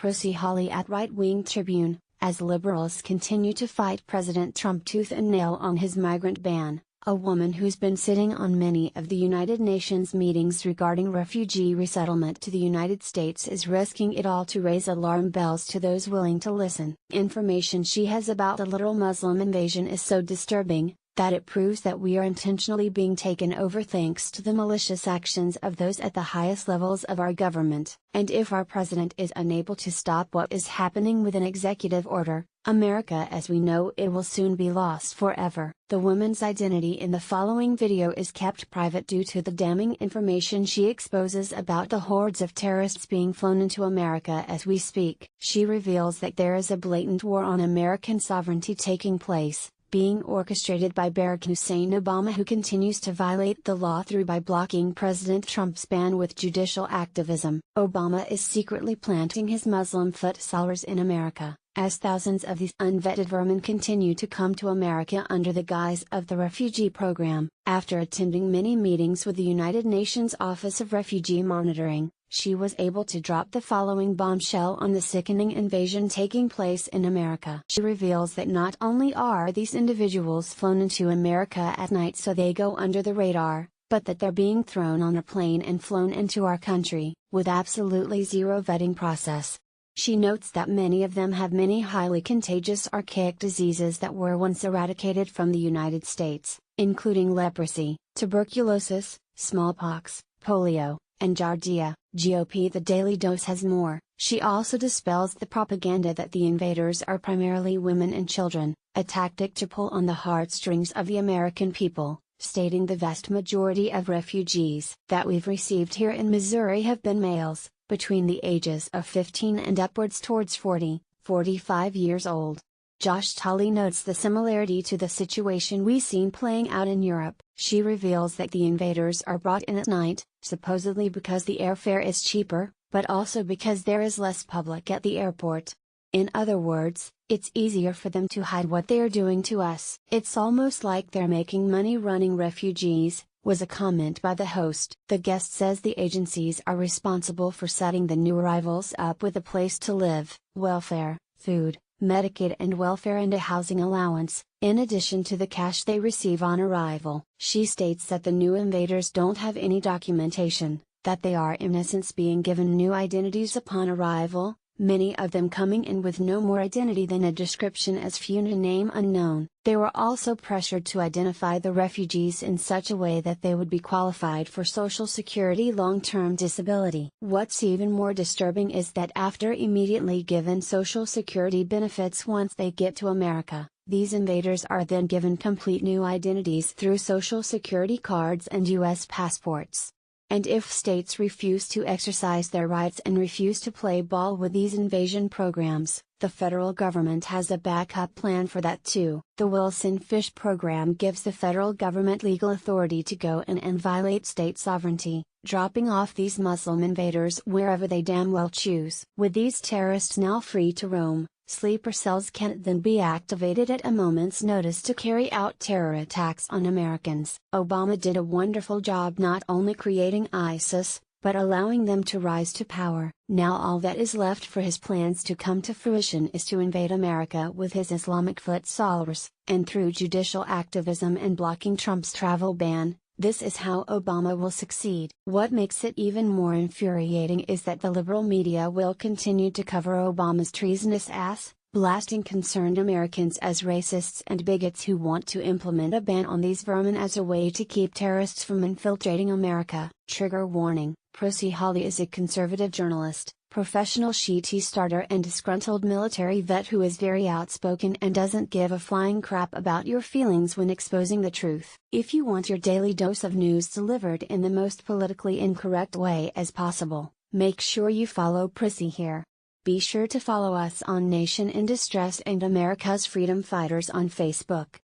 Prissy Holly at Right Wing Tribune, as liberals continue to fight President Trump tooth and nail on his migrant ban. A woman who's been sitting on many of the United Nations meetings regarding refugee resettlement to the United States is risking it all to raise alarm bells to those willing to listen. Information she has about the literal Muslim invasion is so disturbing, that it proves that we are intentionally being taken over thanks to the malicious actions of those at the highest levels of our government. And if our president is unable to stop what is happening with an executive order, America as we know it will soon be lost forever. The woman's identity in the following video is kept private due to the damning information she exposes about the hordes of terrorists being flown into America as we speak. She reveals that there is a blatant war on American sovereignty taking place, being orchestrated by Barack Hussein Obama, who continues to violate the law through by blocking President Trump's ban with judicial activism. Obama is secretly planting his Muslim foot soldiers in America, as thousands of these unvetted vermin continue to come to America under the guise of the refugee program. After attending many meetings with the United Nations Office of Refugee Monitoring, she was able to drop the following bombshell on the sickening invasion taking place in America. She reveals that not only are these individuals flown into America at night so they go under the radar, but that they're being thrown on a plane and flown into our country, with absolutely zero vetting process. She notes that many of them have many highly contagious archaic diseases that were once eradicated from the United States, including leprosy, tuberculosis, smallpox, polio, and giardia. GOP The Daily Dose has more. She also dispels the propaganda that the invaders are primarily women and children, a tactic to pull on the heartstrings of the American people, stating the vast majority of refugees that we've received here in Missouri have been males, between the ages of 15 and upwards towards 45 years old. Josh Tully notes the similarity to the situation we've seen playing out in Europe. She reveals that the invaders are brought in at night, supposedly because the airfare is cheaper, but also because there is less public at the airport. In other words, it's easier for them to hide what they are doing to us. It's almost like they're making money running refugees, was a comment by the host. The guest says the agencies are responsible for setting the new arrivals up with a place to live, welfare, food, Medicaid and welfare and a housing allowance, in addition to the cash they receive on arrival. She states that the new invaders don't have any documentation, that they are in essence being given new identities upon arrival, many of them coming in with no more identity than a description as few to name unknown. They were also pressured to identify the refugees in such a way that they would be qualified for Social Security long-term disability. What's even more disturbing is that after immediately given Social Security benefits once they get to America, these invaders are then given complete new identities through Social Security cards and U.S. passports. And if states refuse to exercise their rights and refuse to play ball with these invasion programs, the federal government has a backup plan for that too. The Wilson Fish program gives the federal government legal authority to go in and violate state sovereignty, dropping off these Muslim invaders wherever they damn well choose. With these terrorists now free to roam, sleeper cells can then be activated at a moment's notice to carry out terror attacks on Americans. Obama did a wonderful job not only creating ISIS, but allowing them to rise to power. Now all that is left for his plans to come to fruition is to invade America with his Islamic foot soldiers, and through judicial activism and blocking Trump's travel ban, this is how Obama will succeed. What makes it even more infuriating is that the liberal media will continue to cover Obama's treasonous ass, blasting concerned Americans as racists and bigots who want to implement a ban on these vermin as a way to keep terrorists from infiltrating America. Trigger warning: Prissy Holly is a conservative journalist, professional tea starter and disgruntled military vet who is very outspoken and doesn't give a flying crap about your feelings when exposing the truth. If you want your daily dose of news delivered in the most politically incorrect way as possible, make sure you follow Prissy here. Be sure to follow us on Nation in Distress and America's Freedom Fighters on Facebook.